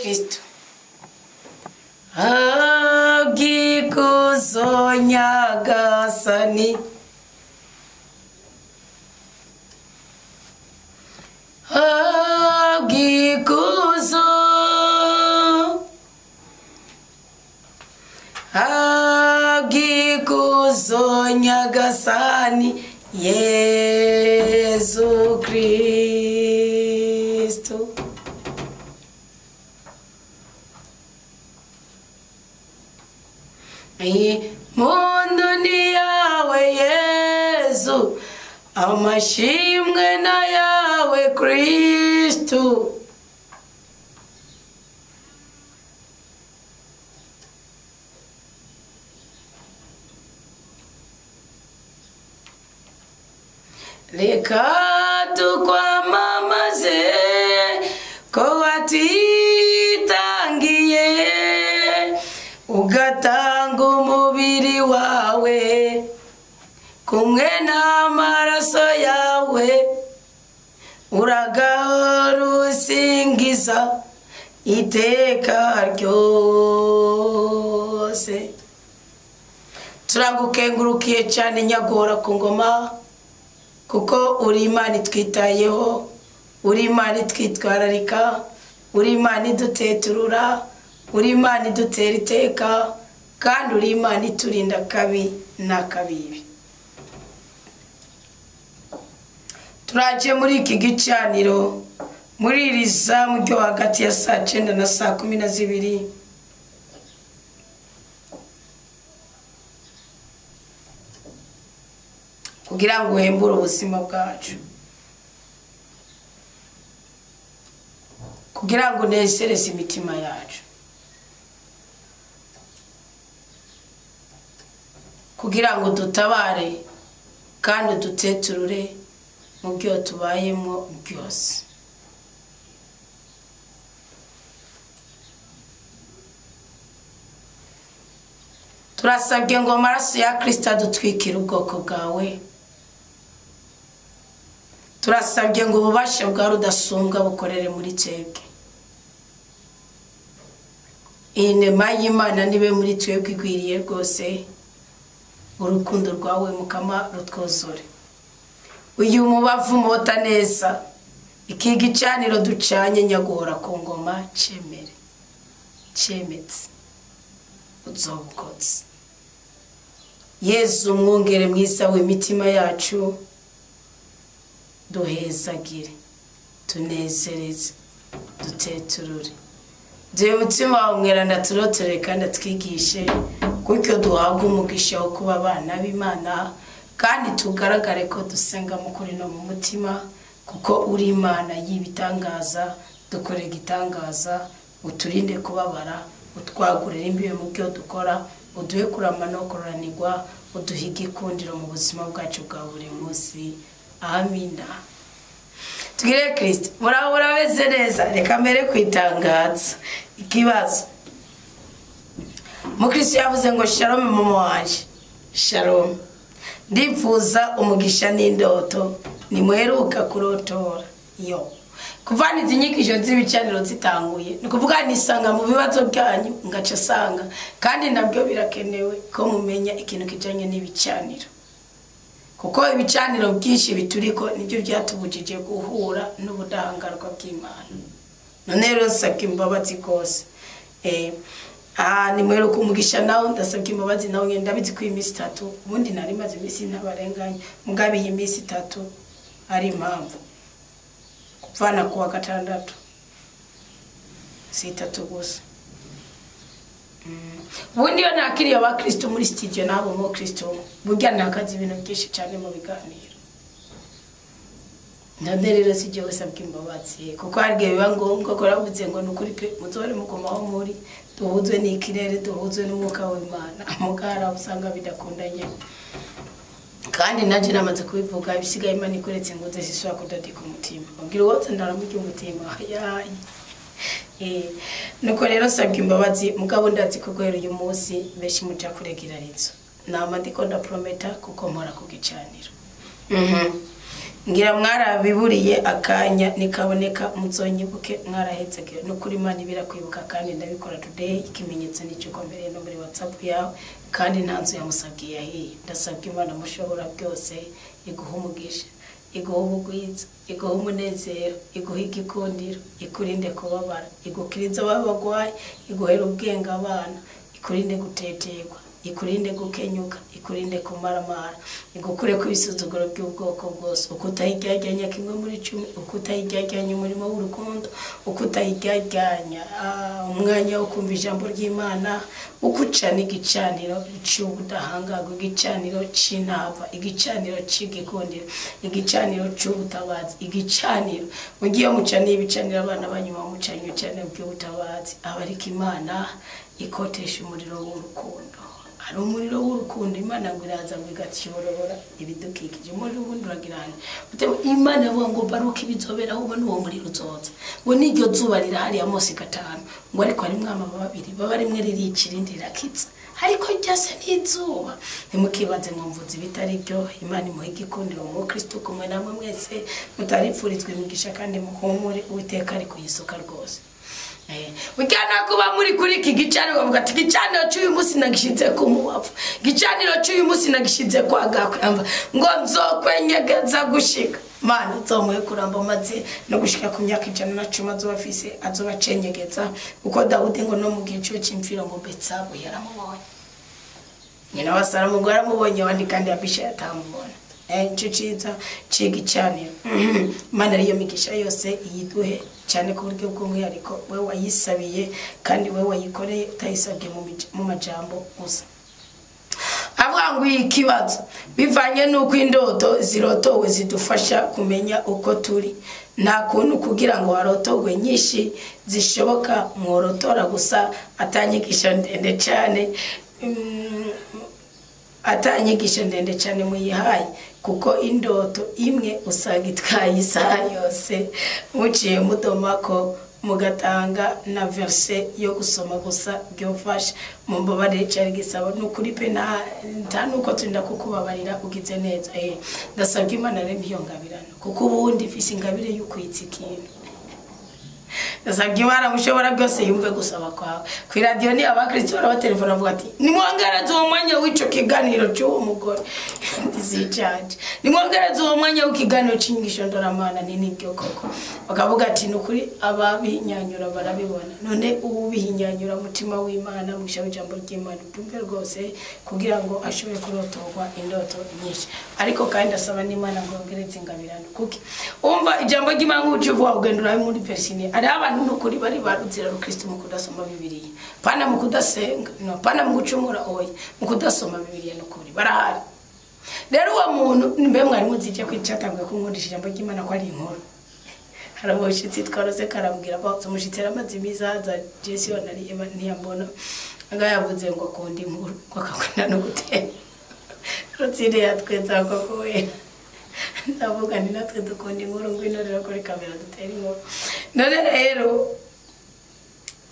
Kristo agikuzo nyagasani agikuzo nyagasani Yesu Kristo mundu ni yawe Yesu amashimwe na yawe Kristo reka tukwamamaze ko watitangiye ugatanga umubiri wawe kumwe n'amaraso yawe uragarusingiza iteka ryose. Turagukengurukiye cyane nyagora ku ngoma kuko uri Imana itwitayeho, uri Imana itwitwararika, uri Imana iduteturura, uri Imana idutera iteka, kandi uri Imana iturinda kabi n'akabibi. Turaje muri iki gicaniro muri iri zamu ryo hagati ya saa 9 na saa 12 kugira ngo uhembure ubuzima bwacu, kugira ngo unesereze imitima yacu, kugira ngo dutabare kandi duteturure mu byo tubayemo byose. Turasabye ngo amaraso ya Kristo adutwikire ubwoko bwawe. Turasabye ngo ububasha bwa rudasumbwa bukorere muri twebwe. Inema y'Imana nibe muri twebwe igwiriye rwose, urukundo rwawe mukama rutwozore. Uyu mubavu mota neza iki gicaniro ducanye nyagora ku ngoma cemere cemetse uzobukotse. Yesu mwongere mwiza w'imitima yacu, duhezagire, tunezereze, duteturure. Duhe umutima wawe mweranda turotore kandi atwigishe kuko duhabwa umugisha wo kuba abana b'Imana, kandi tugaragare ko dusenga mu kuri no mu mutima, kuko uri Imana y'ibitangaza. Dukore igitangaza, uturinde kubabara, utwagurira imbibe mu byo dukora, uduhe kurama no kuranirwa, uduhe igikundiro mu buzima bwacu bwa buri munsi. Amina. Tugire Kristo murabura beze neza. Reka mbere kwitangaza ikibazo. Mukristo yavuze ngo shalom mama wanje, shalom. Ndifuza umugisha n'indoto nimweruka kurotora yo kuvana izi nyigisho z'ibicaniro zitanguye, nikuvuga nisanga mu bibazo byanyu ngaca sanga, kandi nabyo birakenewe ko mumenya ikintu kijanye n'ibicaniro, kuko ibicaniro byinshi bituriko nibyo byatubujije guhura n'ubudahangarwa bw'Imana. None rero nsabye imbabazi kose. Nimweruka umugisha nawe ndasabye imbabazi nawe ngenda bizi ko iminsi 3 ubundi nari maze iminsi ntabarenganya, mugabe iyi minsi 3 ari impamvu kuvana kuwa gatandatu si 3 gusa. Ubundi yo nakiriye aba Kristo muri studio nabo mo Kristo burya nakazi ibintu byinshi cyane mu biganiro. None rero si je wasabye imbabazi kuko harge biba ngombwa ko ravuze ngo nukuri pe muzore mukomaho muri duhuzwe n'ikirere, duhuzwe n'umwuka w'Imana, mugara usanga bidakundanye. Kandi naje namaze kubivuga ibisigaye Imana ikoretse ngo zisiswa kudadika umutima, ubwira wose ndaramujye umutima yayi. Nuko rero sabye imbabazi mugabo ndazi ko guhera uyu munsi beshi muja kuregira rizo nama ndiko ndaprometa kuko mpora ku gicaniro. ngira mwarabiburiye akanya nikaboneka muzonyibuke mwarahezege no kuri Imana birakwibuka kandi ndabikora today ikimenyetso nicyo kombereye no muri WhatsApp yawe kandi ntanzu yamusabwiye ahiye ndasabye Imana mushobora byose iguha umugisha iguha ubugwiza iguha umunezero iguha igikundiro ikurinde kubabara igukiriza babagwaye iguhera ubwenge abana ikurinde guteterwa ikurinde gukenyuka ikurinde kumaramara igukure ku bisuzuguro by'ubwoko bwose ukutayijyajyanya kimwe muri 10 ukutayijyajyanya umurimo w'urukundo ukutayijyajyanya umwanya wo kumva ijambo ry'Imana ukucana igicaniro cy'ubudahangarwa igicaniro cy'intava igicaniro cy'igikundiro igicaniro cy'ubutabazi igicaniro mugiye mucaniye ibicaniro abana banyuma mucanye cyane by'ubutabazi abarika Imana ikotesha umuriro w'urukundo ari umuriro w'urukundo Imana ngiraza ngigatiyorora ibidukikije muri ubundi uragirana utema Imana avuga ngo baruka ibizobera aho n'uwo muri ruzoza ngo niryo zuba rirahari ya Mose 5 ngo ariko ari mwama babiri baba rimwe ririkirindi rakitsa ariko cyase n'izuba nimukibaze ngo mvuze bitari byo Imana imuha igikundiro mu Kristo kumwe namwe mwese mutaripfurizwe imigisha kandi muhumure Uwiteka ari kuyisuka rwose Wikana kuba muri kuri iki gicaniro bavuga ati gicaniro cy'uyu munsi nagishize ku mubavu gicaniro cy'uyu munsi nagishize kwa gakwamba ngo nzokwenyegeza gushika Mana nzomuye kuramba maze no gushika ku myaka 110 azobafise azobacenyegeza uko Dawudi ngo no mu gihe cy'imfiro ngo Betsabu yaramubonye nyina wa Salomo yaramubonye wandi kandi Abisha yatamubona ciza cigicaniro Mana ariyo migisha yose yiduhe cyane ku buryo bw'umwe ariko we wayisabiye kandi we wayikoreye utayisabye mu majambo gusa avuga ngo ikibazo bivanye nuko indoto zirotowe zidufasha kumenya uko turi nta kuntu kugira ngo warotogwe nyinshi zishoboka mworotora gusa atanyigisha ndende cyane muyihaye kuko indoto imwe usanga itwaye isaha yose muciye mudomako mugatanga na verse yo gusoma gusa byofasha mumbabare cyari gisaba n'ukuri pe nta nuko turinda kukubabarira ugize neza ndasabye Imana rero iyo ngabirano kuko ubundi fisi ingabire y'ukwitsikira ndasabye Imana mushobora byose yumve gusaba kwawe ku radio ni abakristo barabaterefona bavuga ati nimwongeraze uwo mwanya w'ico kiganiro cy'uwo mugore ndizicaje nimwongeraze uwo mwanya w'ikiganiro cy'inyigisho ndoramana ni nibyo koko bakavuga ati nukuri ababihinyanyura barabibona none ubu bihinyanyura mutima w'Imana mushawe ijambo ry'Imana byumve rwose kugira ngo ashobore kurotorwa indoto nyinshi ariko kandi asaba n'Imana ngo yongereze ingabirano kuki umva ijambo ry'Imana ucuvuga ugendura muri versini ari abantu nukuri bari baruzira rukristo mu kudasoma Bibiliya pana mu kudasenga no pana mu gucumura oya mu kudasoma Bibiliya nukuri barahari rero uwo muntu mbe mwari muzije kwicatambwe kunkundisha ijambo ry'Imana ko ari inkuru haraboshitsi twarose karambwira bazo mushitera amazimiza za Jesse onari ntiyambona nga yavuze ngo akunda inkuru ko akakunda no gutera rutsire yatweza ko kowe ndavuga ni natwe dukunda inkuru ngwino rero kuri kamera dutera inkuru none rero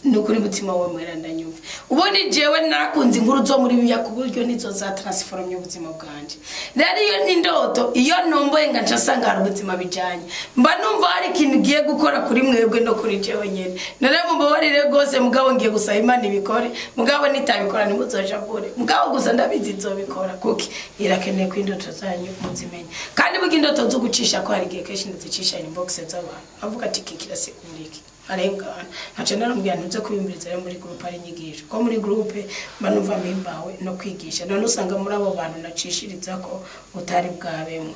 nukuri mutima wa mweranda nyumva ubone jewe nakunze inkuru zo muri biya kuburyo nizo za transform y'ubuzima bwanje rero iyo ni ndoto iyo nomboye ngaca sanga hari ubuzima bijanye mba numva hari ikintu giye gukora kuri mwebwe no kuri jewe nyene none mumbabarire gose mugabo ngiye gusaba Imana ibikore mugabo nitabikora nimuzoja bure mugabo gusa ndabizi nzobikora kuki irakeneye ko indoto zanyu muzimenye kandi bugi indoto zo gucisha ko hari gihe keshi ndizicisha inbox z'abantu avuga ati kikira se uriki arengana ntace narambwiye ntuze kuyumviriza muri groupe ari nyigisho ko muri groupe banumva mimbawe no kwigisha none usanga muri abo bantu nacishiriza ko utari bwabemo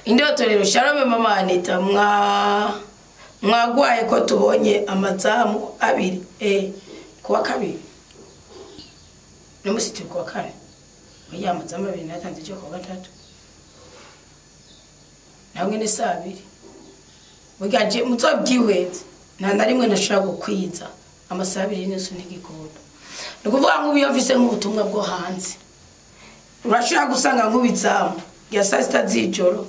indoto rero Shalom mama Anita mwagwaye ko tubonye amazamu abiri kuwa kabiri no musiti kuwa kane oya amazamu abiri natanze cyo kuwa gatatu namwe ni saa abiri Bugaje muzobyihweze nta narimwe nashaka gukwiza amasaha 2 n'insu n'igikondo nukuvuga ngo ubiyo mfise nk'ubutumwa bwo hanze urashaka gusanga nk'ubizamu ya saa 6 z'ijoro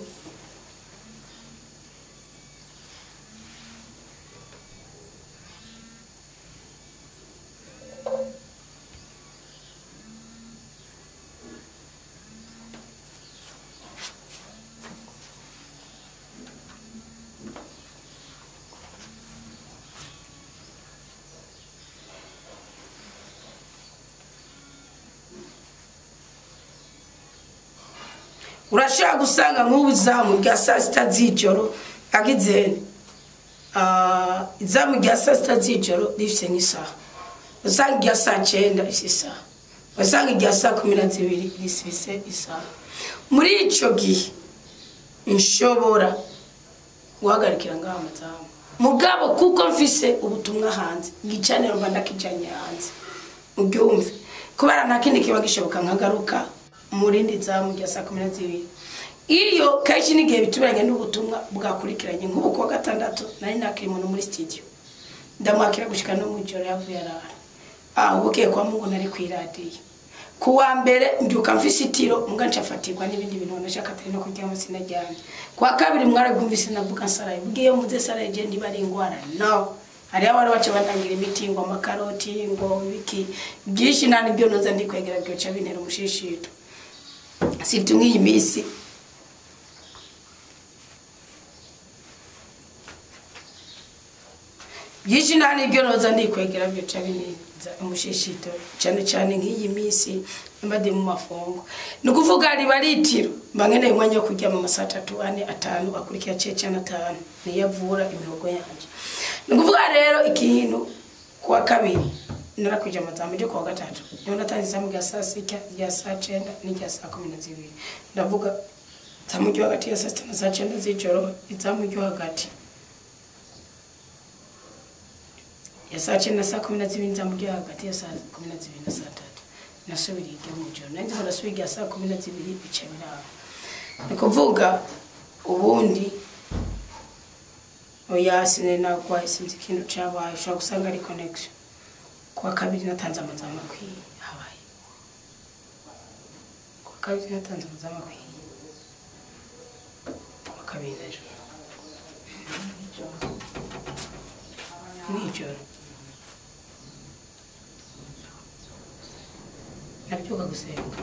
urashaka gusanga nk'ubu izamu rya saa sita z'ijoro agizene izamu rya saa sita z'ijoro rifise nk'isaha usanga irya saa 9 rifise isaha usanga irya saa 12 rifise isaha muri ico gihe nshobora guhagarikira ngaha amazamu mugabo kuko mfise ubutumwa hanze ngicane mba ndakijanye hanze ubyumve kubera nakindi kiba gishoboka nkagaruka murindi zamu rya saa 12 iyo kashi nigihe bitubiranye n'ubutumwa bwakurikiranye nk'ubu kwa gatandatu nari nakiri mu muri studio ndamwakira gushika no mu joro yavuye arara ubukeye kwa Mungu nari kwiradiye kuwa mbere mbyuka mfise itiro mbwa ncafatirwa n'ibindi bintu nashaka atari no kurya amasina ryanje kwa kabiri mwaragumvise navuga nsaraye bwiye muze saraye je ndi bari ingwara no ari abari bace bandangira imiti ngo amakaroti ngo biki byinshi nani byo noza ndi kwegera byo cha binera umushishito situmwe imisi byinshi nani byo noza ndi kwegera byo cha binera umushishito cyane cyane nk'iyi misi mbade mu mafongo nukuvuga ari baritiro mbangene umwanya kujya mu masata 3 4 5 akurikira cece na 5 niyavura imihogo yanje nukuvuga rero ikintu kwa kabiri narakuje amazamu je kwa gatatu niho natangiza mu gasa 6 ya saa 9 n'ijya saa 12 ndavuga zamu ryo hagati ya saa 6 na saa 9 z'ijoro izamu ryo hagati ya saa 9 na saa 12 zamu ryo hagati ya saa 12 na saa 3 nasubira iryo mu joro nanjye barasubira saa 12 bica biraba nikuvuga ubundi oya sinena kwa sinzi kintu cyabaye sho gusanga ari connection kwa kabiri natanze amazamu kwi habaye kwa kabiri natanze amazamu kwi kwa kabiri ejo nijoro nabyuka gusenga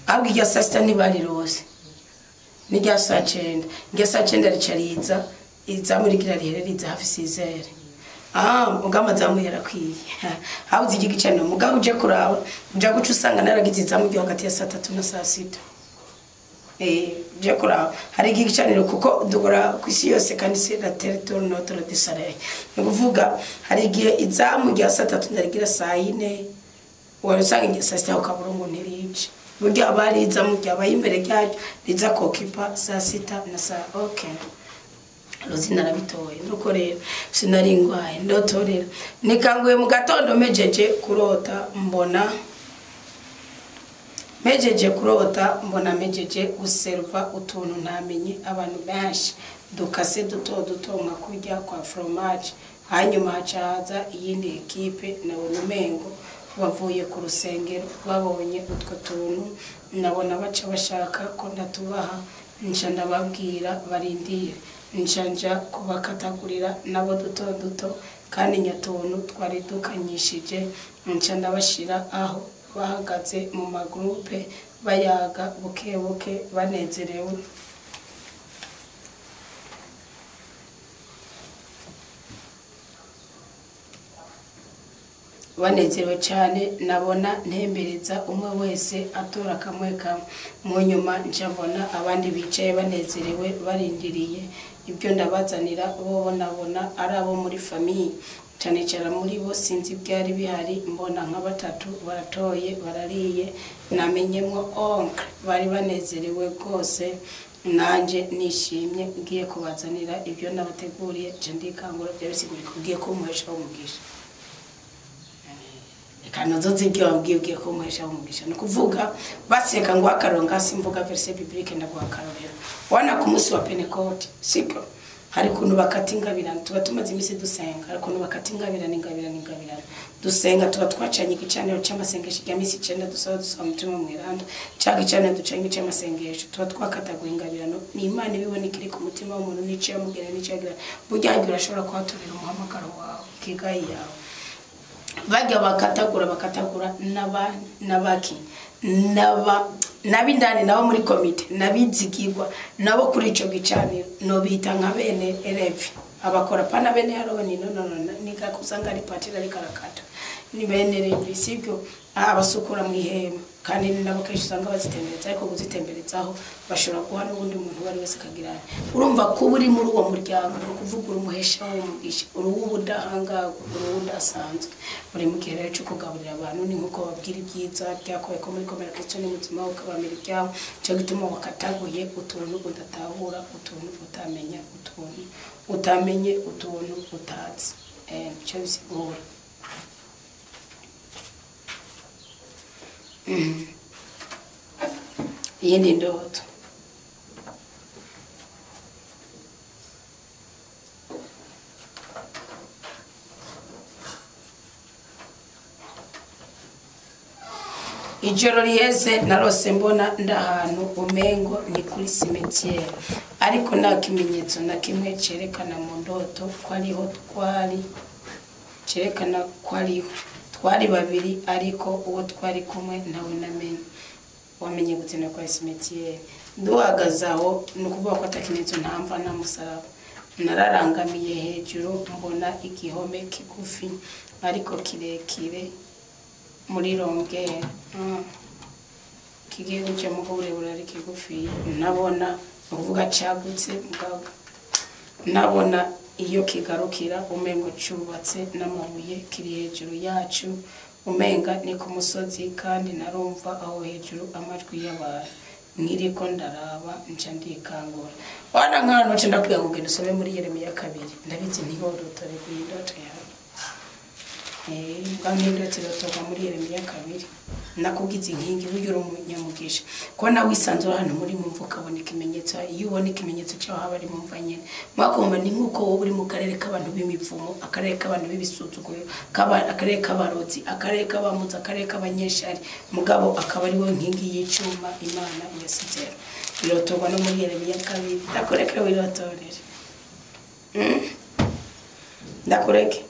abwiya saa 6 nibari rose nijya saa 9 ngiye saa 9 ricariza izamurikira rihereriza hafi sizere mugama zamu yarakwiye habuze igicano mugabo uje kuraba uja guca usanga naragize zamu ryo hagati ya saa 3 na saa 6 je kuraba hari igicaniro kuko dukora kwisi yose kandi c'est la territoire notre de Saraye nukuvuga hari igihe izamu rya saa 3 ndarigira saa 4 warusanga saa 6 ukaburongo ntirije burya abari izamu ryabaye imbere ryayo riza kokipa saa 6 na saa okay Rozi narabitoye nuko rero sinari ngwaye ndotorera nikanguye mu gatondo mejeje kurota mbona mejeje guserva utuntu ntamenye abantu benshi dukase duto nka kurya kwa fromage hanyuma hacaza iyindi equipe nabona umengo bavuye ku rusengero babonye utwo tuntu nabona baca bashaka ko ndatubaha nca ndababwira barindire nshanja kubakatagurira nabo duto kandi nyatuntu twari dukanyishije nca ndabashira aho bahagaze mu magroupe bayaga buke banezerewe cyane nabona ntembereza umwe wese atora kamwe mu nyuma njabona abandi bicaye banezerewe barindiriye ibyo ndabazanira bo nabona ari abo muri famille cyane cyane muri bo sinzi byari bihari mbona nka batatu baratoye barariye namenyemwo oncle bari banezerewe rwose nanje nishimye ngiye kubazanira ibyo nabateguriye je ndikangura byabisiguri kugiye ko muhesha umugisha kanozo zibyo wabwiye ko muhesha umugisha no kuvuga baseka ngo akaronga simvuga verse biblique ndagwa karorero wana ku munsi wa Pentecote siko hari kuntu bakati ingabirana tuba tumaze imisi dusenga hari kuntu bakati ingabirana dusenga tuba twacanye igicaniro cy'amasengesho ya misi 9 dusaba mutima mwiranda cyangwa icaniro ducanye cy'amasengesho tuba twakataguye ingabirano ni Imana ibibonekire ku mutima w'umuntu n'icyo yamugera n'icyagira burya urashobora kwaturira umuhamagaro wawe kigayi yawe bajya bakatagura nabaki nabindani nabo muri komite nabizigirwa nabo kuri ico gicaniro no bita nka bene elevi abakora pana bene Aroni no nikakusanga ari patira ari karakata ni bene Levi sibyo abasukura mu ihema kandi nabo kenshi usanga bazitembereza ariko kuzitemberezaho bashobora guha n'ubundi muntu bari wese kagirana urumva ko buri muri uwo muryango no kuvuga umuhesha w'umugisha urubudahanga urubudasanzwe buri mu gihe cyo kugaburira abantu ni nkuko babwira ibyiza byakoye ko muri komera Kristo ni mutima ukabamira ibyaho cyo gituma wakataguye utuntu udatahura utuntu utamenya utuntu utazi cyo bisigura iyindi ndoto ijoro riyeze narose mbona ndahantu umengo ni kuri cimetière ariko nta kimenyetso na kimwe cerekana mu ndoto ko ariho twari babiri ariko uwo twari kumwe nawe namenye wamenye gutena kwa cimetière duhagazaho nukuvuga ko atakimenyetso ntamva na musaraba nararangamiye hejuru mbona igihome kigufi ariko kirekire muri rongere kigiye guca mu burebure ari kigufi nabona uvuga cagutse mugabo nabona iyo kigarukira umengo cyubatse n'amabuye kiri hejuru yacu umenga ni ku musozi kandi narumva aho hejuru amajwi y'abantu nkiriko ndaraba nca ndikangura wana nkano nca ndakwiye kugenda usome muri Yeremiya 2 ndabizi ntihodotore kwindoto yawe bwamindotero toka muri Yeremiya 2 nakugize inkingi buryo umunyamugisha ko nawe isanzwe hano muri mumva kabona ikimenyetso iyo ubona ikimenyetso cyo haba ari mumva nyene mwakomba ni nkuko wowe uri mu karere k'abantu b'imivumo akarere k'abantu b'ibisuzuguyo akarere k'abarozi akarere k'abamuza akarere k'abanyeshari mugabo akaba ari we nkingi y'icuma Imana yasizera birotogwa no muri Yeremiya 2 ndakoreke wirotorere ndakoreke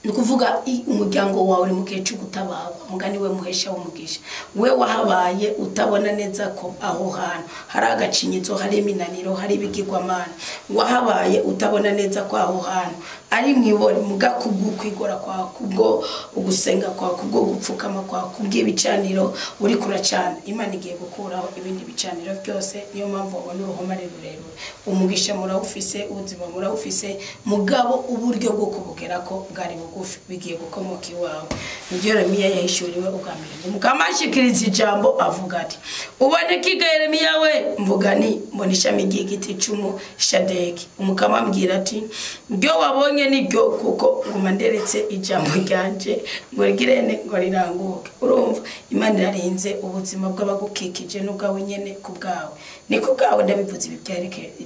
nukuvuga umuryango wawe uri mu gihe cyo gutabaga mugani we muhesha w'umugisha we wahabaye utabona neza ko aho hantu hari agacinyizo hari iminaniro hari ibigirwamana wahabaye utabona neza ko aho hantu ari mwibore mugakubwo kwigora kwa kubwo ugusenga kwa kubwo gupfukama kwa kubw'ibicaniro uri kuracana Imana igiye gukuraho ibindi bicaniro byose niyo mpamvu ubona uruhoma rurerure umugisha murawufise ubuzima murawufise mugabo uburyo bwo kubugera ko bwari bugufi bigiye gukomoka iwawe nibyo Yeremiya yahishuriwe ugamira mukamashikiriza ijambo avuga ati uboneka Yeremiya we mvuga ni mbona ishami ry'igiti cumu Shadeki umukama ambwira ati byo wabonye nibyo kuko ngumanderetse ijambo ryanje ngo rigirene ngo riranguke urumva Imana irarinze ubuzima bw'abagukikije n'ubwawe nyene ku bwawe ni ku bwawe ndabivuze ibi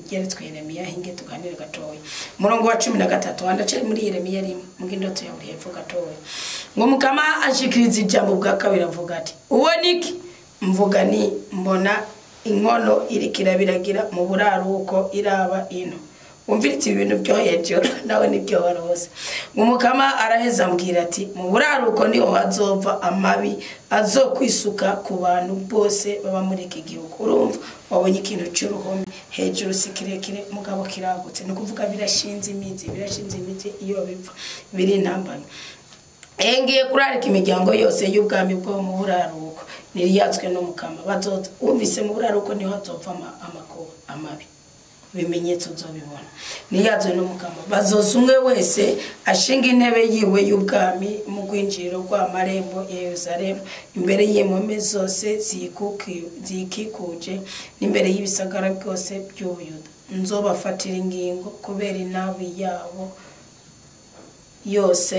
byeretswe Yeremiya hinge tuganire gatoya murongo wa 13 wandace muri Yeremiya rimwe mugindoto ya buri hepfo gatoya ngo mukama ashikiriza ijambo bwa kabiri avuga ati uwo niki mvuga ni mbona inkono irikirabiragira mu buraruko iraba ino umviritse ibintu byo hejuru nawe nibyo warose umukama araheza ambwira ati mu buraruko niho hazova amabi azokwisuka ku bantu bose baba muri iki gihugu urumva wabonye ikintu cy'uruhome hejuru sikirekire mugabo kiragutse no kuvuga birashinze imizi iyo bipfa biri intambanye engiye kurarika imiryango yose y'ubwami bwo mu buraruko niriyatswe no mukama bazoza umvise mu buraruko niho hazova amakuba amabi bimenyetso zobibona niyazwe no mukama bazoza umwe wese ashinga intebe yiwe y'ubwami mu gwinjiro rwa marembo ya Yerusalemu imbere y'imome zose zikikuje n'imbere y'ibisagara byose by'Ubuyuda nzobafatira ingingo kubera inabi yabo yose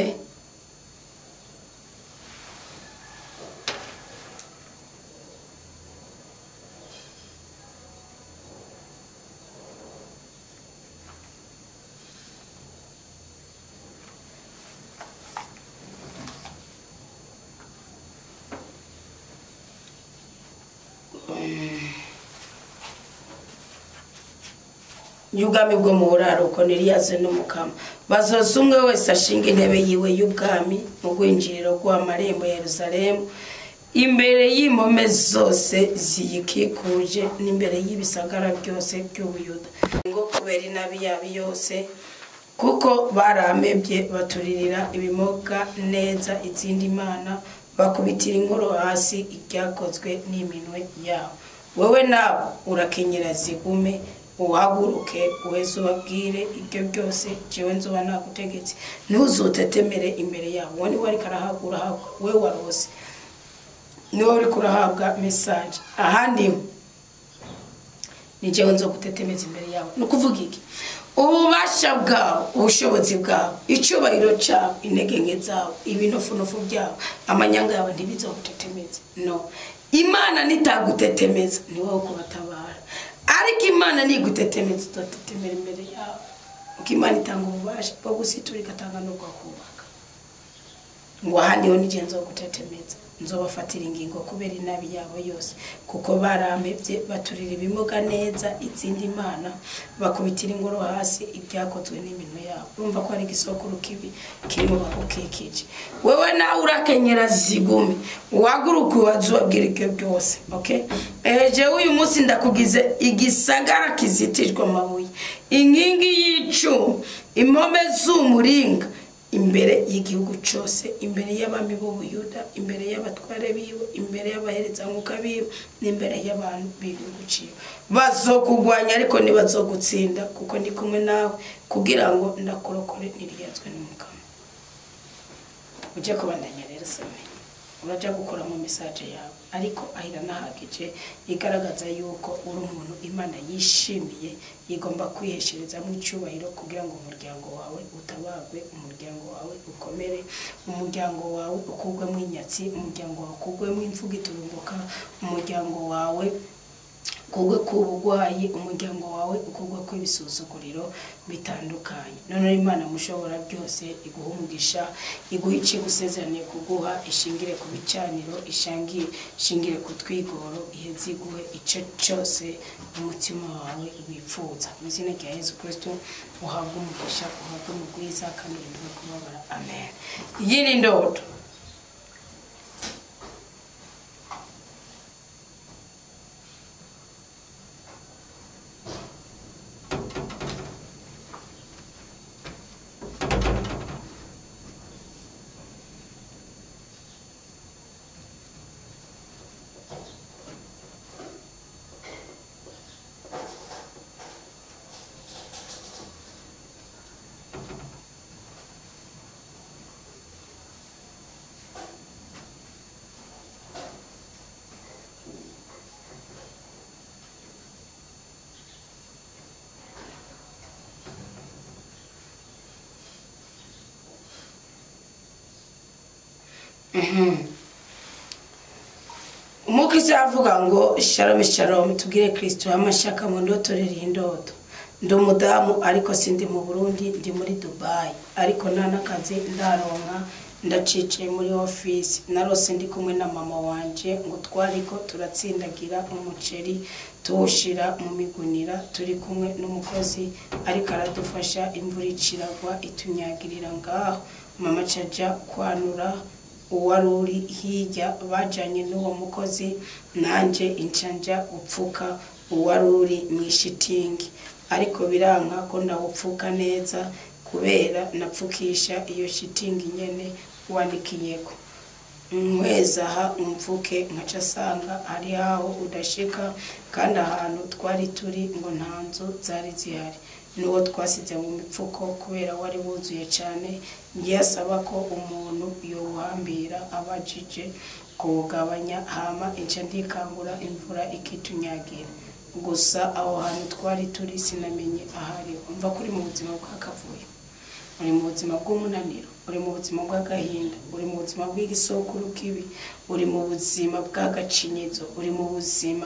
y'ubwami bwo mu buraruko niriyaze n'umukama bazoza umwe wese ashinga intebe yiwe y'ubwami mu gwinjiriro rwa marembo ya Yerusalemu imbere y'impome zose ziyikikuje n'imbere y'ibisagara byose by'Ubuyuda ngo kubera inabi yabi yose kuko baramebye baturirira ibimoga neza izindi mana bakubitira inkoro hasi ibyakozwe n'iminwe yabo. Wewe nawe urakenyera zigume uhaguruke uheze ubabwire ibyo byose jewe nzoba nagutegetse ntuzutetemere imbere yabo. Wani wari karahagura we warose niwe uri kurahabwa message ahandi ni jewe nzogutetemeza imbere yabo. Nukuvuga iki? Ububasha bwawe, ubushobozi bwawe, icyubahiro cyawe, intege nke zawe, ibinofunofu byawe, amanyanga yawe ntibizogutetemeza. No, Imana nitagutetemeza ni wowe kubatabara, ariko Imana nigutetemeza uzotetemera imbere yawe. Uko Imana itanga ububasha bwo gusitura igatanga no kubaka ngo ahandi ho nije nzogutetemeza nzobafatira ingingo kubera inabi yabo yose kuko baramevye baturira ibimoga neza izindi mana bakubitira ingoro hasi ibyakozwe n'iminwe yabo. Urumva ko ari igisokuru kibi kirimo bakukikije. Wewe nawe urakenyera zigume waguruka wazubabwira ibyo byose. Okay, je uyu munsi ndakugize igisagara kizitijwe amabuye, inkingi y'icu, impome z'umuringa imbere y'igihugu cyose, imbere y'abami b'Ubuyuda, imbere y'abatware biwe, imbere y'abahereza nkuka biwe, n'imbere y'abantu b'igihugu ciwe. Bazokugwanya ariko ntibazogutsinda kuko ndi kumwe nawe kugira ngo ndakurokore niriyazwe n'Umukama. Uje kubandanya rero same uraja gukora mu message yawe ariko ahira nahagije igaragaza yuko uri umuntu Imana yishimiye igomba kwiheshereza mu cyubahiro kugira ngo umuryango wawe utabagwe, umuryango wawe ukomere, umuryango wawe ukugwe mu inyatsi, umuryango wawe ukugwe mu imvugo iturumbuka, umuryango wawe kugwe kubugwayi, umuryango wawe ukugwe kw'ibisuzuguriro bitandukanye. None Imana mushobora byose iguha umugisha, iguha iki gusezeraniye kuguha, ishingire ku bicaniro, ishingire ku twigoro, iheze iguhe ico cyose umutima wawe wipfuza. Mu izina rya Yesu Kristo uhabwe umugisha, uhabwe umugwiza kandi urindwe kubabara. Amen. Iyi ni ndoto. Umukristo avuga ngo shalom shalom, tugire Kristo amashaka mu ndotorera indoto. Ndi umudamu ariko sindi mu Burundi, ndi muri Dubai ariko nta nakazi ndaronka, ndaciciye muri office. Narose ndi kumwe na mama wanje ngo twariko turatsindagira umuceri tuwushira mu migunira, turi kumwe n'umukozi ariko aradufasha, imvura iciragwa itunyagirira ngaho. Mama caja kwanura uwaruri hirya bajanye n'uwo mukozi, nanje incanja upfuka uwaruri mwishitingi ariko biranka ko ndawupfuka neza kubera napfukisha iyo shitingi nyene wanikiyeko. Nkwezaha umfuke nkaca sanga ari aho udashika kandi ahantu twari turi ngo ntanzo zari zihari. Nuwo twasize mu mipfuko kubera wari wuzuye cyane, yasaba ko umuntu yohambira abajije kuwugabanya hama inca ndikangura imvura ikitunyagira. Gusa aho hantu twari turi sinamenye ahari. Umva kuri mu buzima bw'akavuyo, uri mu buzima bw'umunaniro, uri mu buzima bw'agahinda, uri mu buzima bw'igisokuru kibi, uri mu buzima bw'agacinyizo, uri mu buzima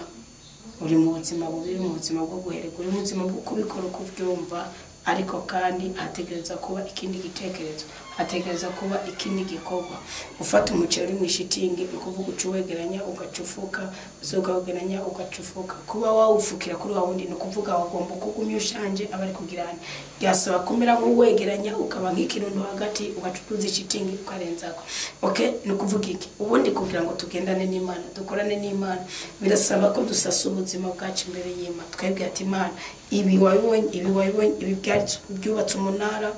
bubi, mu buzima bwo guhereka, uri mu buzima bwo kubikora uko ubyumva, ariko kandi hategereza kuba ikindi gitekerezo, ategereza kuba ikindi gikorwa ufata umuceri mu ishitingi ukuvuga ucuwegeranya ugacufuka uzogawegeranya ugacufuka kuba wawufukira kuri wawundi no kuvuga wagomba kugumya ushanje abari kugirana byasaba kumera nk'uwegeranya ukaba nk'ikirundo hagati ugacukuza ishitingi ukarenzako okay no kuvuga iki ubundi kugira ngo tugendane n'Imana dukorane n'Imana birasaba ko dusasa ubuzima bwacu imbere y'Imana twebwe ati Imana ibi wabibonye ibi byubatse umunara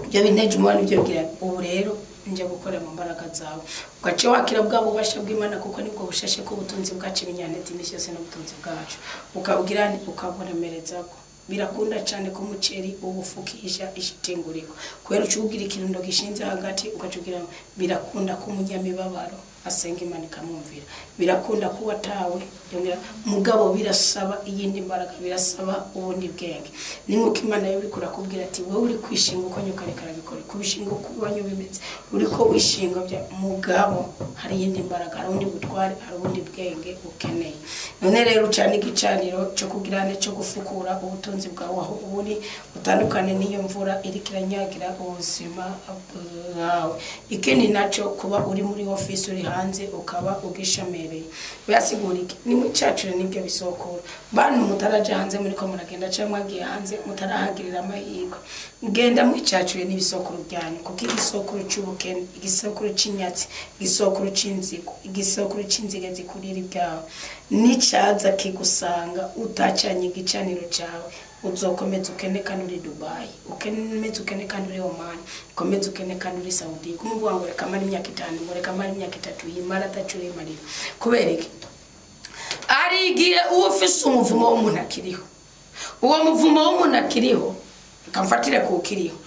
byo bineje umwana byo bwira ubu rero nje gukora mu mbaraga zawe ugace wakira bwabo bubasha bw'Imana kuko nibwo bushashe ko ubutunzi bwacu ibinyantete imisi yose n'ubutunzi bwacu ukabwira ukabonemereza ko birakunda cyane ko umuceri ubufukisha ishitenguriko kubera ucugira ikirundo gishinze hagati ugacugira birakunda ko umunyamibabaro asenga Imana ikamwumvira birakunda kuba tawe yongera mugabo birasaba iyindi mbaraga birasaba ubundi bwenge ninkuko Imana yo bikura kubwira ati wowe uri kwishinga uko nyukarekara bikore kubishinga kubanyu bimeze uriko wishinga bya mugabo hari iyindi mbaraga hari undi butware hari ubundi bwenge ukeneye none rero cyane igicaniro cyo kugirane cyo gufukura ubutunzi bwawe aho uburi utandukane n'iyo mvura iri kiranyagira ubuzima bwawe ikindi naco kuba uri muri office uri hanze ukaba ugishamereye byasigura iki ni mu cyacu nibyo bisokora bantu mutaraje hanze muri ko muragenda cyangwa mwagiye hanze mutarahagirira amahirwe genda mu cyacu n'ibisokoro byanyu kuko igisokoro cy'ubukene igisokoro cy'inyatsi igisokoro cy'inzigo igisokoro cy'inzige zikurira ibyawe nicaza kigusanga utacanye igicaniro cyawe uzokomeza ukene kandi uri Dubai ukomeza ukene kandi uri Oman ukomeza ukene kandi uri Saudi kumuvuga ngo reka mari imyaka 5 ngo reka mari imyaka 3 yimara atacuri marira kubera iki ari igihe ufise umuvumo w'umuntu akiriho uwo muvumo w'umuntu akiriho kamfatire ku kiriho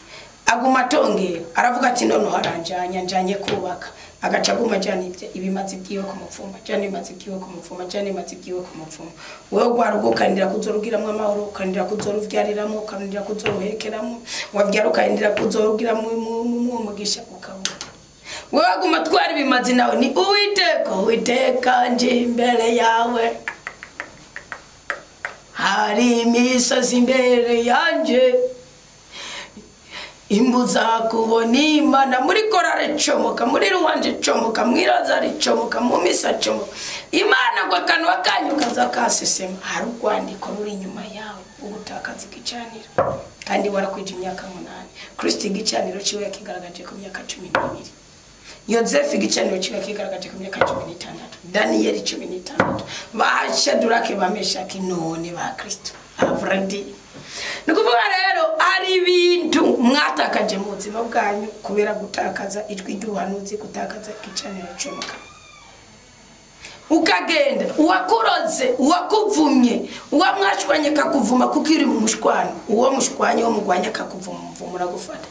aguma tongera aravuga ati none haranjanya njanye kubaka agacaguma cyane ibimazi byiwe ku mupfuma cyane ibimazi byiwe ku mupfuma cyane ibimazi byiwe ku mupfuma wewe gwarugukandira kuzorugiramwe amahoro ukandira kuzoruvyyariramo ukandira kuzoruhekeramo wavyara ukandira kuzorugiramwe umugisha ukabura wewe aguma twari ibimazi nawe ni Uwiteka nje imbere yawe hari imisozi imbere yanje imbuza kubona Imana muri korare comoka muri ruwanje comoka mwiraza ricomoka mu misa comoka Imana gwa kanwa kanyu kaza kasesema hari urwandiko ruri inyuma yawe ubutakaza igicaniro kandi warakwije imyaka 8 Kristo igicaniro ciwe yakigaragaje ku myaka 12 Yozefu igicaniro ciwe yakigaragaje ku myaka 16 Daniel 16 Bashadurake bameshaki none ba Kristo avradi nukuvuga rero ari ibintu mwatakaje mu buzima bwanyu kubera gutakaza ijwi ry'ubuhanuzi gutakaza igicaniro comoka ukagenda uwakuroze uwakuvumye uwamwashwanye kakuvuma kukiri mu mushwano uwo mushwanye wo mugwanya kakuvuma mvumura gufata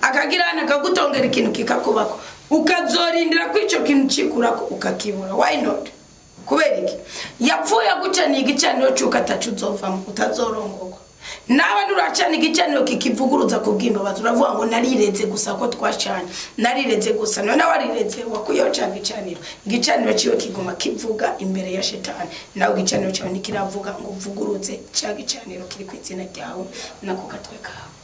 akagirana akagutongera ikintu kikakubako ukazorindira kwico kintu cikurako ukakibura why not kubera iki yapfuye gucana igicaniro cyukatacu uzovamo utazorongorwa nawe nuracana igicaniro kikivuguruza kubwimbabaza uravuga ngo narireze gusa ko twacanye narireze gusa none warireze wakuyoca igicaniro ciwe kigoma kivuga imbere ya shetani nawe igicaniro cyawe nikiravuga ngo uvuguruze cya gicaniro kiri ku izina ryawe nako katwe kawe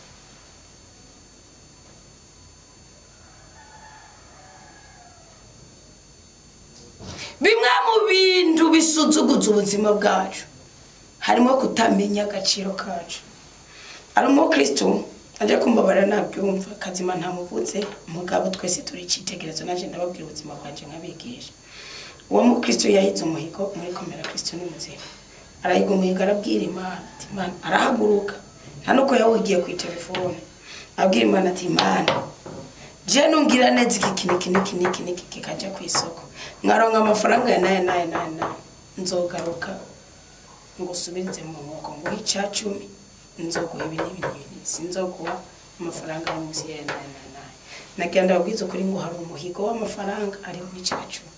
bimwe mu bintu bisuzuguza ubuzima bwacu harimo kutamenya agaciro kacu arimo Kristo aje kumbabara nabyumva kazima ntamuvuze mugabo twese turi citegerezo naje ndababwira ubuzima bwanje nkabigisha uwo mu Kristo yahize umuhigo muri komera Kristo ni muzima arahiga umuhigo arabwira Imana arahaguruka nta nuko yawigiye ku telefone abwira Imana ati Imana je nungira neza iki kikaja ku isoko mwaronka amafaranga ya naye nzogaruka ngo subirize mu mwuko ngo icacumi nzoguha ibintu sinzoguha amafaranga y'umusi ya naye nagenda babwiza kuri ngo hari umuhigo w'amafaranga ari mu icacumi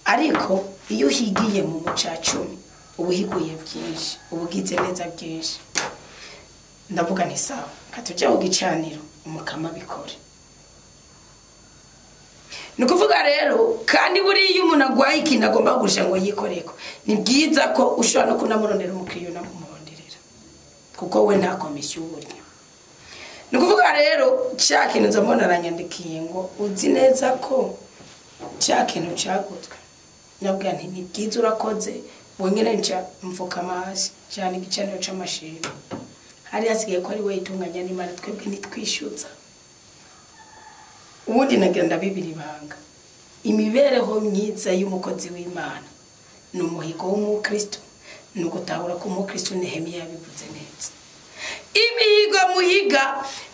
ariko iyo uhigiye mu mucacumi ubuhiguye byinshi ubugize neza byinshi ndavuga nti sawa katujya ku gicaniro umukama bikore nukuvuga rero kandi buri iyo umuntu agwaye ikintu agomba gusha ngo yikoreko ni byiza ko ushobora no kunamurondera umukiriya namuronderera kuko we nta komisiyo uburyo Nukuvuga rero cya kintu nzamona aranyandikiye ngo uzi neza ko cya kintu cyagutwe. Nabwo nti ni byiza urakoze wongere nca mvuka amazi cyane igicaniro c'amashiro. Hari hasigaye ko ari we itunganya n'Imana twebwe nitwishyuza. Ubundi nagenda bibiri banga. Imibereho myiza y'umukozi w'Imana n'umuhigo w'umukristo n'ugutahura ko umukristo Nehemiya yabivuze neza. Imihigo muhiga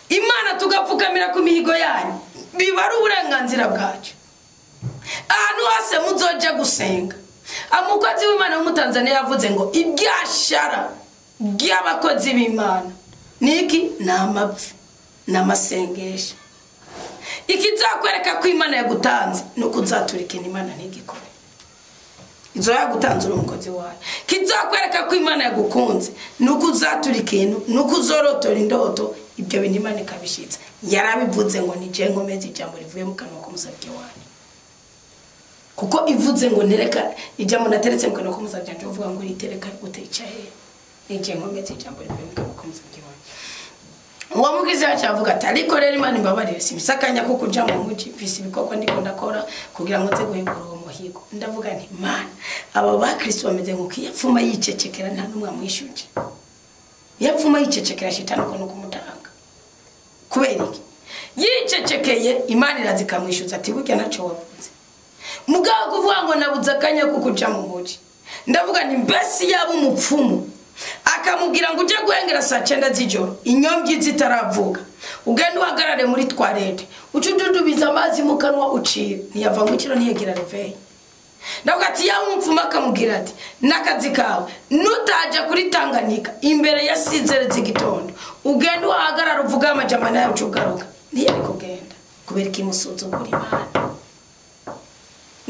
Imana tugapfukamira ku mihigo yanyu bibara uburenganzira bwacu. Ahantu hose muzoje gusenga umukozi w'Imana w'umutanzania yavuze ngo ibyashara by'abakozi b'Imana niki namapfi n'amasengesho. Ikizakwereka ko Imana yagutanze nuko uzaturika Imana ntigikore. Izo yagutanze umukozi wayo. Kizakwereka ko Imana yagukunze nuko uzaturika nuko uzorotora indoto ibyo bintu Imana ikabishitsa. Yarabivuze ngo nije nkomeze ijambo rivuye mu kanwa k'umusabye wayo. Kuko ivuze ngo nereka ijambo nateretse mu kanwa k'umusabye wayo uvuga ngo ritereka utecaye. Nije nkomeze ijambo rivuye mu kanwa k'umusabye wayo. Uwamugize acavuga ati ariko rero Imana imbabarire simisakanya ko kuja mu muji visi bikoko ndiko ndakora kugira ngo nze guhigura uwo muhigo. Ndavuga nti Imana aba bakristo bameze ngo kiyapfuma yicecekera nta numwe amwishuje. Yapfuma yicecekera shitani ko nuko mutanga. Kubera iki? Yicecekeye Imana irazikamwishuza ati burya naco wavuze. Mugabo kuvuga ngo nabuze akanya ko kuja mu muji. Ndavuga nti mbesi yaba umupfumu akamubwira ngo uje guhengera saa 9 z'ijoro inyombyi zitaravuga ugenda uhagarare muri toilette ucududubiza amazi mu kanwa ucira ntiyava mu kiro ntiyegira reveil. Ndavuga ati ya umupfuma akamubwira ati nakazi kawe nutaje kuri Tanganyika imbere ya 6 z'igitondo ugenda uhagarara uvuga amajamana yawe ucugaruka ntiyari kugenda kubera ikimusuzugura Imana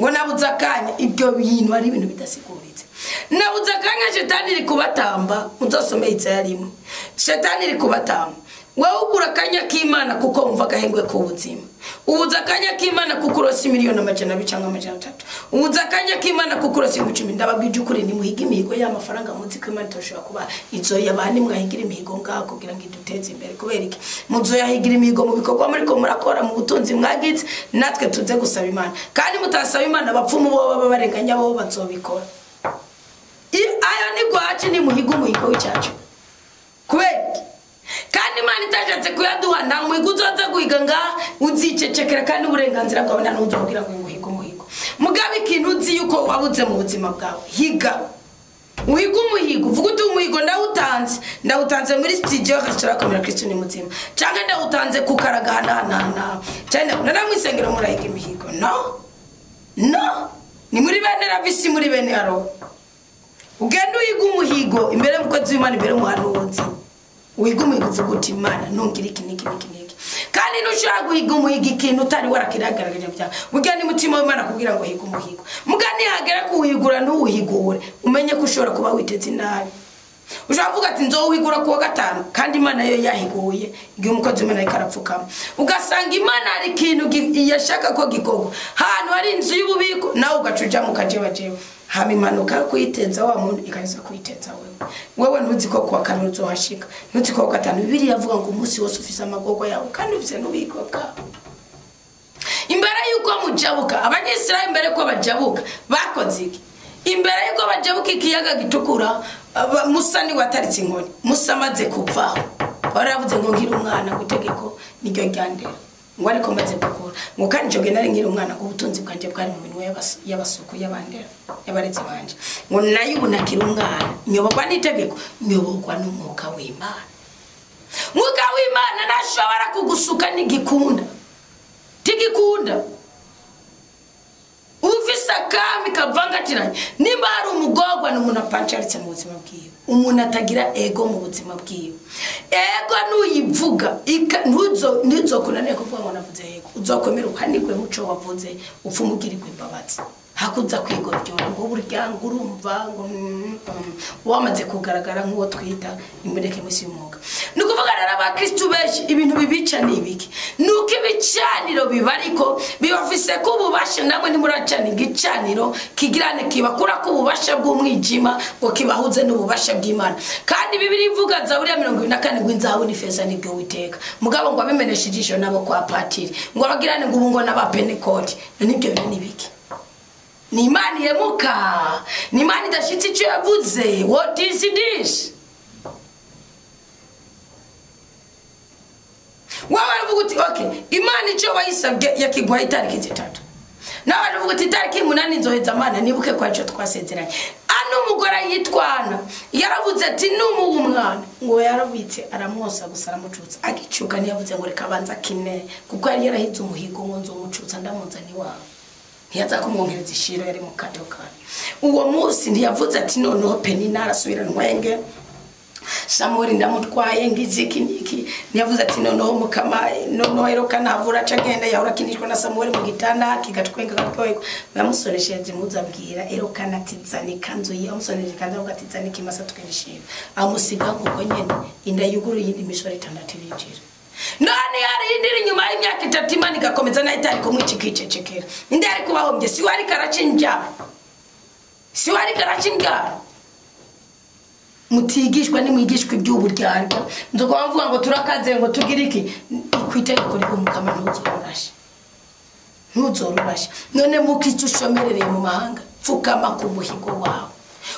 ngo nabuze akanya. Ibyo bintu ari ibintu bidasiguritse. Nabuze akanya shetani iri kubatamba uzosome itsayarimo. Shetani iri kubatamba wewe ugura akanya k'Imana kuko umva gahengwe ku buzima. Ubuza akanya k'Imana kuko urosi miliyoni amajana 2 cyangwa amajana 3. Ubuza akanya k'Imana kuko urosi 10. Ndababwije ukuri ni muhiga imihigo y'amafaranga muzi ko Imana toshobora kuba izo yabandi mwahigira imihigo ngaho kugira ngo iduteze imbere. Kubera iki muzo yahigira imihigo mu bikorwa muri ko murakora mu butunzi mwagize natwe tuze gusaba Imana kandi mutasaba Imana abapfumu bo baba barenganya bo bazobikora. Aya ni gwaci ni muhigo w'icyacu. Kubera kandi Imana itajatse kuyaduha nta muhigo uzoza guhiga nga uzicecekera kandi uburenganzira bwawe nta n'uzogira ngo muhigo. Mugabe ikintu uzi yuko wabuze mu buzima bwawe higa. Uhiga umuhigo uvuga uti umuhigo ndawutanze muri studio restaurant Kamera Kristo ni muzima cyangwa ndawutanze ku karagana cyane naramwisengera murahiga imihigo. No ni muri bene ravisi muri bene aro ugenda uhiga umuhigo imbere y'umukozi w'Imana imbere muhanuzi. Uhiga umuhigo uvuga uti Imana ntungira iki kandi nushaka guhiga umuhigo ikintu utari warakiragaragaje bya ugenda umutima w'Imana kugira ngo higa umuhigo. Mugani hagera kuwihigura n'uwihigure umenye ko ushobora kuba witeze nabi. Ujavuga ati nzowihigura kuwa 5 kandi Imana yo yahiguye igihe umukozi w'Imana ikarapfukama. Ugasanga Imana ari ikintu yashaka ko gikorwa hano hari inzu y'ububiko nawe ugacuja mu kajebajewe hama imanuka kuyiteza wa muntu ikaza kuyiteza wewe ntuzi ko kwa 5 uzohashika ntuzi ko kwa 5 Bibiliya yavuga ngo umunsi wose ufise amagorwa yawe kandi ufise n'ubiko bwawe. Imbere yuko mujabuka abanyisraeli imbere ko bajabuka bakoze iki? Imbere yuko bajabuka ikiyaga gitukura Musa ni wataritse inkoni. Musa amaze kuvaho baravuze ngo ngira umwana gutegeko niryo ryandera ngo ariko maze gukora ngo kandi cyo genari ngira umwana ko ubutunzi bwanje bwari mu minwe y'abasuku y'abandera y'abaretse banje ngo nayo ubunakira umwana nyobogwa n'itegeko nyobogwa n'umwuka w'Imana. Mwuka w'Imana nashobora kugusuka nigikunda tigikunda ufisa kami kavangatiranye nimba ari umugogwa n'umuntu apancaritse mu buzima bwiwe umuntu atagira ego mu buzima bwiwe. Ego nuyivuga ntuzo kunaniye kuvuga ngo navuze ego uzokomera ukanigwe muco wavuze upfumugirirwe imbabazi hakuza kwigoryola ngo buryango urumva ngo wamaze kugaragara nk'uwo twita imureke musi y'umwuga. Nukuvuga kuvuga rero abakristo benshi ibintu bibica nibiki nuko ibicaniro bibariko bibafise ko ububasha namwe nimuracana igicaniro kigirane kibakura ko ububasha bw'umwijima ngo kibahuze n'ububasha bw'Imana kandi Bibiri ivuga Zaburi ya 24 gw'inzahabu n'ifeza nibyo witeka mugabo ngo abimenesha ijisho nabo kwa patiri ngo abagirane ngo ubungo n'abapentekote nibyo bintu nibiki ni Imana yemuka ni Imana idashitse icyo yavuze. What is this? Wabavuga uti okay Imana icyo bayisabye yakigwa itariki 3 nawe aravuga uti itariki 8 nzoheza Mana nibuke kwa cyo twasezeranye ano umugore yitwana yaravuze ati n'umuwu umwana ngo yarabitse aramwosa gusa aramucutsa agicuka niyavuze ngo reka banza kine kuko yari yarahize umuhigo ngo nzomucutsa ndamuzani wawe ntiyaza kumwongereza ishiro yari mu kadoka uwo munsi ntiyavuze ati noneho Penina arasubira nwenge Samuel ndamutwaye ngiziki niki ntiyavuze ati noneho mukama noneho eroka navura cagenda yahora kinishwa na Samuel mu gitanda kigatwenga gatwego bamusoresheje muzabwira eroka natizani kanzo yamusoneje kanzo ugatizani kimasa tukenishira amusiga kuko nyene inda yuguru yindi mishori 6 rijira none yari indiri nyuma y'imyaka 3 Imana igakomeza na itari kumwicikicekera indi ari kubahombye si wari karachinja mutigishwa nimwigishwa iby'uburyarwa nzogo bamvuga ngo turakaze ngo tugire iki ikwitegeko riko mukama ntuzorurasha none mukristo ushomerereye mu mahanga pfukama ku muhigo wawe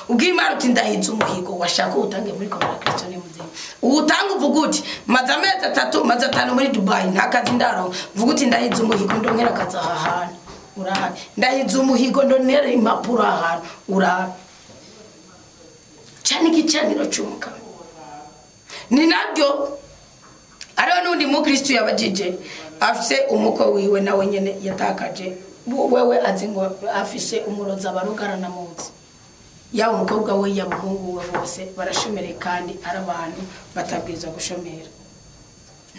ubw'Imana uti ndahize umuhigo washaka utange muri komera Kristo ni muzima ubutanga uvuga uti maze amezi 3 maze 5 muri Dubai ntakazi ndaro uvuga uti ndahize umuhigo ndongera kaza hahana urahari ndahize umuhigo ndonera impapuro hahana urahari cyane igicaniro cy'umuka ni nabyo ariho nundi mu Kristo yabajije afise umuko wiwe nawe nyene yatakaje wewe azi ngo afise umuroza barugarana muzi ya umukobwa we ya muhungu we bose barashomere kandi arabantu batabwiza gushomera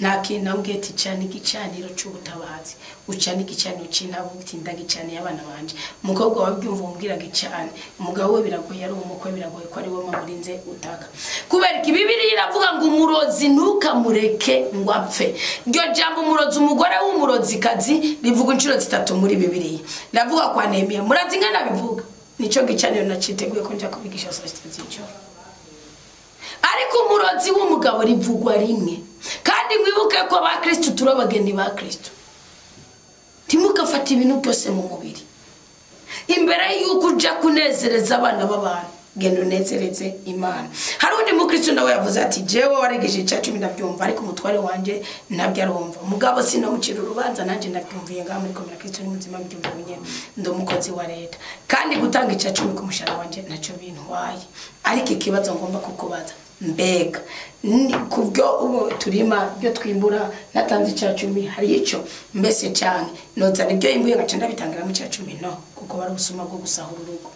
naki nambweti cyane igicaniro cy'ubutabazi ucana igicaniro cy'intabo utinda gicane y'abana banje umukobwa wabyumva umbwira gicane umugabo we biragoye ari umukwe biragoye ko ari we mamurinze utaka kubera iki Bibiri iravuga ngo umurozi ntukamureke ngo apfe ryo jambo umurozi umugore w'umurozi kazi rivuga inshuro 3 muri Bibiri ndavuga kwa Nehemiya murazi ngana bivuga nico gicaniro naciteguye ko nja kubigisha sositetico ariko umurozi w'umugabo rivugwa rimwe kandi mwibuke ko ba Kristo turabageni ba Kristo timukafata ibintu byose mu mubiri imbere yuko uja kunezereza abana b'abantu gendo nezereze Imana hari undi mu Kristo nawe yavuze ati jewe waregeje cyacu ndabyumva ariko umutware wanje ntabyo arumva mugabo sino mucira urubanza nanje ndabyumviye ngaho muri komera Kristo ni muzima byumva nyene ndo mukozi wa leta kandi gutanga icyacu ku mushara wanje naco bintwaye ariko ikibazo ngomba kukubaza mbega kubyo turima byo twimbura natanze icyacu hari ico mbese cyane noza nibyo imbuye ngaca ndabitangira mu cyacu no kuko bari ubusuma bwo gusahura urugo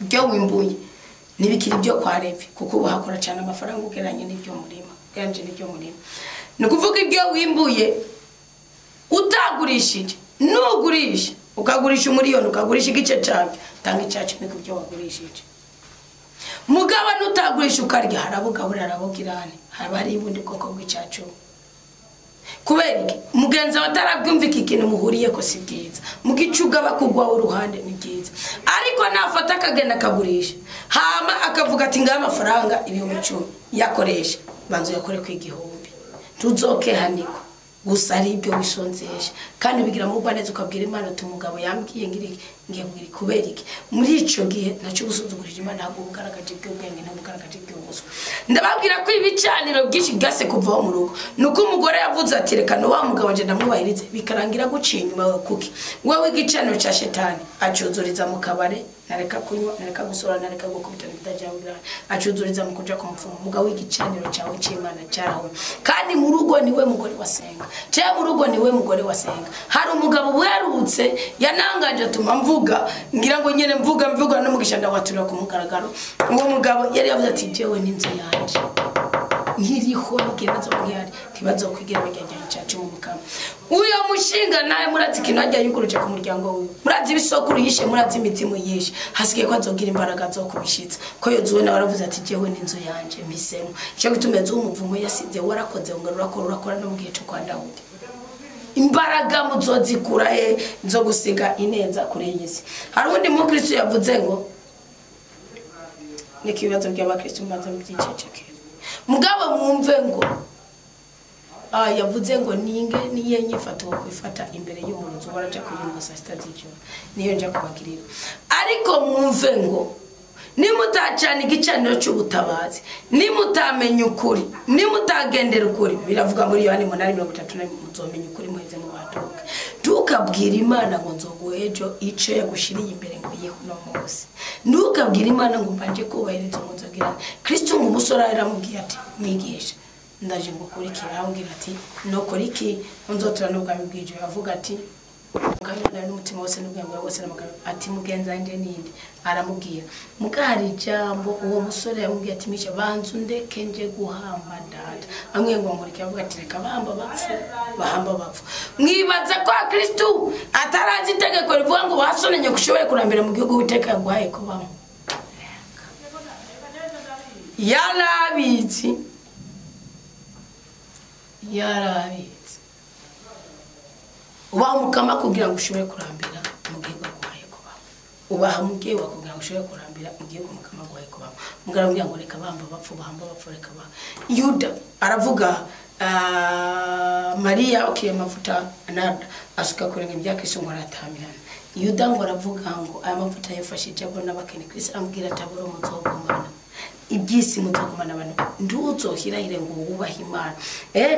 byo wimbuye nibikiri byo kwa Levi kuko ubahakora cyane amafaranga ugeranye n'ibyo murima ganje n'ibyo murima no kuvuga ibyo wimbuye utagurishije nugurisha ukagurisha umuriyoni ukagurisha igice cyane tanga icyacu ku byo wagurishije mugaba nutagurisha ukarya harabugaburira arabugirane habari ibundi koko bw'icyacu kubera mugenza batarabyumva iki kintu muhuriye ko si bwiza mugicuga bakugwa uruhande ni bwiza ariko nafata akagenda akagurisha hama akavuga ati ngaha amafaranga 10,000 yakoresha banzo yakore ku igihumbi tuzoke haniko gusa ari ibyo wisonzesha kandi bigira mu Rwanda ukabwira Imana tumugabo yambwiye ngiye kubera iki muri ico gihe naco gusuzugurira Imana ntabwo bugaragaje by'ubwenge ntabwo bugaragaje by'ubuso ndababwira ko ibicaniro byinshi gase kuva mu rugo nuko umugore yavuze ati reka no wa mugabo je ndamubahirize bikarangira guciye inyuma kuki wewe igicaniro cya shetani acuzuriza mu kabare nareka kunywa nareka gusora nareka gukubita bitajyabura acuzuriza mu kuja kumfumu mugabo w'igicaniro cyawe cy'Imana cyaraho kandi mu rugo niwe mugore wasenga cya mu rugo niwe mugore wasenga hari umugabo bwerutse yanangaje atuma mvuga ngira ngo nyene mvuga no mugisha ndawatura ku mugaragaro uwo mugabo yari yavuze ati jewe n'inzu yanje nkiriho bigenza bwihari ntibazokwigira bagenda cyacu mu mukama uyo mushinga naye murazi kino ajya yuguruje ku muryango wiwe murazi ibisokuru yishe murazi imitima yishe hasigaye ko azogira imbaraga zo kubishitsa ko yozuwe nawe aravuze ati jewe n'inzu yanje mpisemo cyo gutumeza umuvumo yasize warakoze urakora no mu gihe cyo kwa Dawudi imbaraga muzozikura zo gusiga ineza kuri iyi si hari undi mukristo yavuze ngo nikibazo by'abakristo maze mu byicecekera mugabo mwumve ngo yavuze ngo ninge niye nyifato kwifata imbere y'umuruzo waraje kuyumva saa sita z'ijoro niyo nje kubagirira ariko mwumve ngo nimutacana igicaniro cy'ubutabazi nimutamenye ukuri nimutagendera ukuri biravuga muri Yohana 8:34 muzomenya ukuri muheze mu batoke tukabwira Imana ngo nzoguhejo ico yagushiriye imbere ngo yeho no munsi ntukabwira Imana ngo mbanje kubahiriza muzogira Kristo ngo umusore aramubwiye ati mwigisha ndaje ngo kurikira arambwira ati no kuriki nzotura n'ubwami bw'ije avuga ati kandi n'umutima wose n'ubwenge wose n'amakaro ati mugenza inde ninde aramubwira mugari jambo uwo musore yamubwiye ati misha banzu ndeke nje guhamba data amwe ngo nkurike avuga ati reka bahamba bapfu mwibaza ko Kristo atarazi itegeko rivuga ngo basonenye kushoboye kurambira mu gihugu witeka yaguhaye kubamo yarabitsi ubaha mukama kugira ngo ushobore kurambira mu gihugu guhaye kubamo ubaha mugiye kugira ngo ushobore kurambira mu gihugu mukama guhaye kubamo mugarambira ngo reka bahamba bapfu reka ba Yuda aravuga Maria okire mafuta nada asuka kurenga ibya Kristo ngo aratamirana Yuda ngo aravuga ngo aya mafuta yafashije abo n'abakene Kristo ambwira taboro muzogumana ibyisi mutagumana abantu nduzohirahire ngo wubaha Imana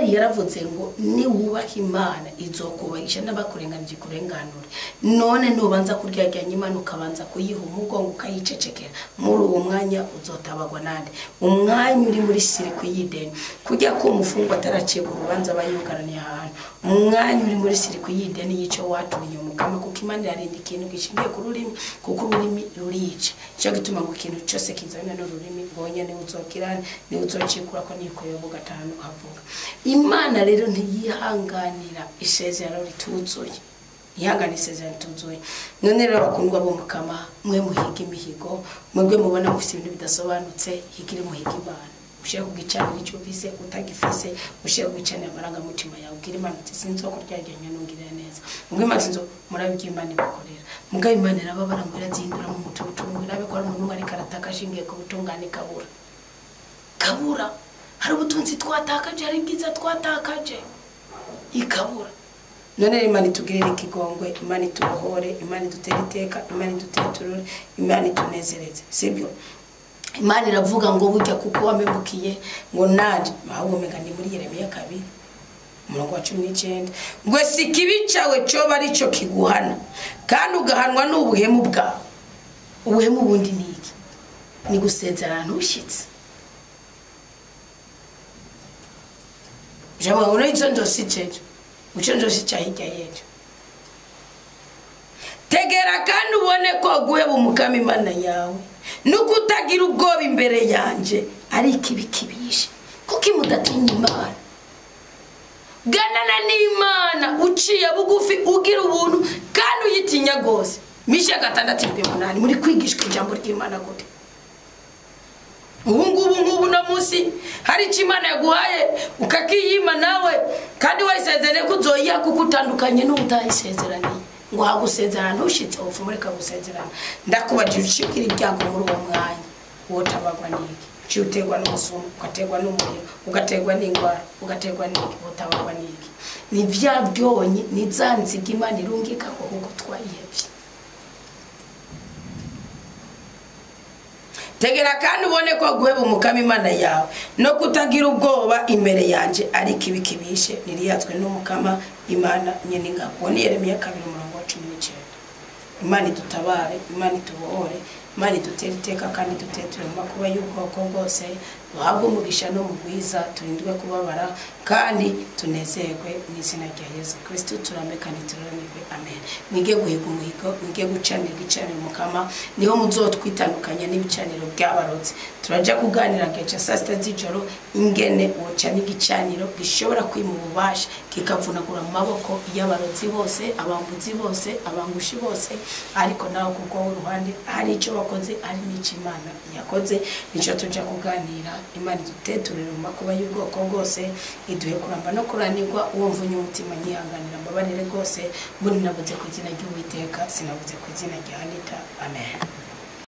yaravuze ngo ni wubaha Imana izokubahisha n'abakurenganije kurenganura none nubanza kuryajyanya Imana ukabanza kuyiha umugongo ukayicecekera muri uwo mwanya uzotabagwa nande umwanya uri muri siri kuyideni kujya ko umufungwa ataraciye urubanza bayugaraniye ahantu umwanya uri muri siri kuyideni yico waturiye umukama kuko Imana yarinda ikintu gishingiye ku rurimi kuko ururimi rurica cyo gituma ngo ikintu cyose kizana n'ururimi bonye ni uzokirane ni uzocikura ko niko yobo gatanu havuga Imana rero ntiyihanganira isezerano rituzuye ihangana isezerano rituzuye none rero bakundwa bo mukama mwe muhiga imihigo mwebwe mubona mufite ibintu bidasobanutse higire muhiga Imana ushaka kugicana icyo vise utagifise ushaka kugicana amaranga mutima yawe ugira Imana sinzo ko ryagenya nongirira neza mwe mazinzo murabye Imana bakorera mugaye Imana rababara ngo irazindura mu mututungu nabe ko ari umuntu mari karataka shingiye ku butungane kabura hari ubutunzi twatakaje hari bwiza twatakaje ikabura none Imana itugirire ikigongwe Imana itubohore Imana dutere iteka Imana duteturure Imana itunezereze sibyo Imana iravuga ngo burya kuko wamemukiye ngo naje ahubwo megani muri Yeremiya 2:19 ngo sikibicawe cyo bari cyo kiguhana kandi ugahanwa n'ubuhemu bwawe ubuhemu bundi niki ni gusezerana ushitse jama unaitso ndosiceje uco ndosica hirya yejo tegera kandi ubone ko guheba umukama Imana yawe nuko utagira ubwoba imbere yanje ari ikibikibishe kuko imudatinya Imana ganana n'Imana uciye bugufi ugira ubuntu kandi uyitinya gose Misha 6:8 muri kwigishwa ijambo ry'Imana gute ngubu no musi hari Imana yaguhaye ukakiyima nawe kandi wayisezerane ko uzoyiha kuko utandukanye n'utayisezeraniye ngo hagusezerana ushitse ufu muri kagusezerana ndakubajije ushikira ibyago muri uwo mwanya wotabagwa niki cyutegwa n'umusuma ugategwa n'umuriro ugategwa n'ingwara ugategwa niki wotabagwa niki ni vya byonyi ni zanziga Imana irungika ko kuko twayihevye tegera kandi ubone ko guheba umukama Imana yawe no kutagira ubwoba imbere yanje ari kibikibishe niriyatswe n'umukama Imana nyene ngabo ni Yeremiya 2:19 Imana dutabare Imana tubohore Imana dutere iteka kandi duteture mu makuba y'ubwoko bwose duhabwe umugisha no mugwiza turindwe kubabara kandi tunezerwe mu izina rya Yesu Kristo turamekana turanirwe amen mwige guhiga umuhigo mwige gucanira igicaniro mukama niho muzotwitandukanya n'ibicaniro by'abarozi turaja kuganira ngeca saa sita z'ijoro ingene woca n'igicaniro gishobora kwima ububasha kikavunagura mu maboko y'abarozi bose abambuzi bose abangushi bose ariko nawe kuko uruhande hari icyo wakoze ari n'icyo Imana yakoze nico tuja kuganira Imana iduteturire mu makuba y'ubwoko bwose iduhe kuramba no kuranirwa wumva umutima nyihanganira mbabarire rwose mbona nabuze ku izina ry'Uwiteka sinabuze ku izina rya Anita amen.